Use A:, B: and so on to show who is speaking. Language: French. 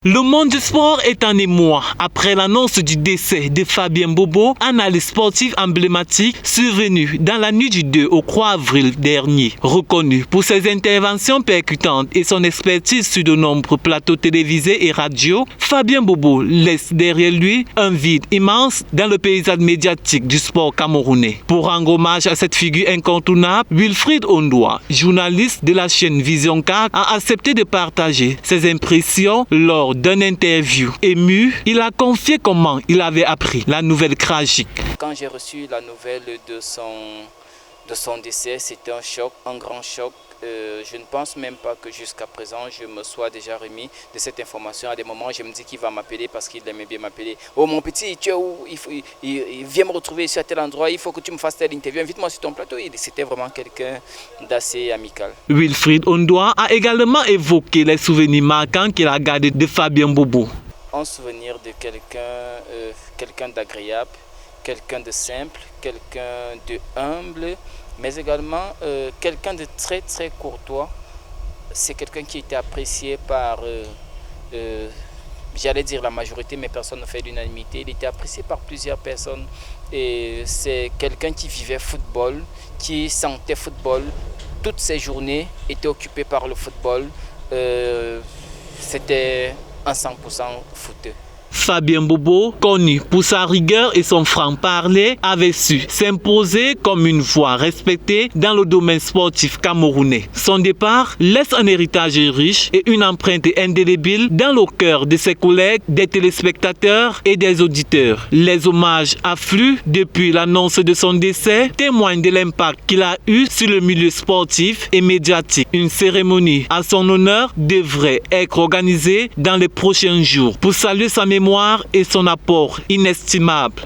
A: Le monde du sport est en émoi après l'annonce du décès de Fabien Bobo, analyste sportif emblématique survenu dans la nuit du 2 au 3 avril dernier. Reconnu pour ses interventions percutantes et son expertise sur de nombreux plateaux télévisés et radio, Fabien Bobo laisse derrière lui un vide immense dans le paysage médiatique du sport camerounais. Pour rendre hommage à cette figure incontournable, Wilfried Ondoa, journaliste de la chaîne Vision 4, a accepté de partager ses impressions lors d'une interview. Ému, il a confié comment il avait appris la nouvelle tragique.
B: Quand j'ai reçu la nouvelle de son décès, c'était un choc, un grand choc. Je ne pense même pas que jusqu'à présent, je me sois déjà remis de cette information. À des moments, je me dis qu'il va m'appeler parce qu'il aimait bien m'appeler. « Oh mon petit, tu es où? Il vient me retrouver ici à tel endroit, il faut que tu me fasses telle interview, invite-moi sur ton plateau. » C'était vraiment quelqu'un d'assez amical.
A: Wilfried Ondoa a également évoqué les souvenirs marquants qu'il a gardés de Fabien Bobo.
B: Un souvenir de quelqu'un d'agréable, quelqu'un de simple, quelqu'un de humble, mais également quelqu'un de très très courtois. C'est quelqu'un qui était apprécié par, j'allais dire la majorité, mais personne ne fait l'unanimité. Il était apprécié par plusieurs personnes. Et c'est quelqu'un qui vivait football, qui sentait football. Toutes ses journées étaient occupées par le football. C'était un 100% footeux.
A: Fabien Bobo, connu pour sa rigueur et son franc-parler, avait su s'imposer comme une voix respectée dans le domaine sportif camerounais. Son départ laisse un héritage riche et une empreinte indélébile dans le cœur de ses collègues, des téléspectateurs et des auditeurs. Les hommages affluent depuis l'annonce de son décès, témoignent de l'impact qu'il a eu sur le milieu sportif et médiatique. Une cérémonie à son honneur devrait être organisée dans les prochains jours pour saluer sa mémoire et son apport inestimable.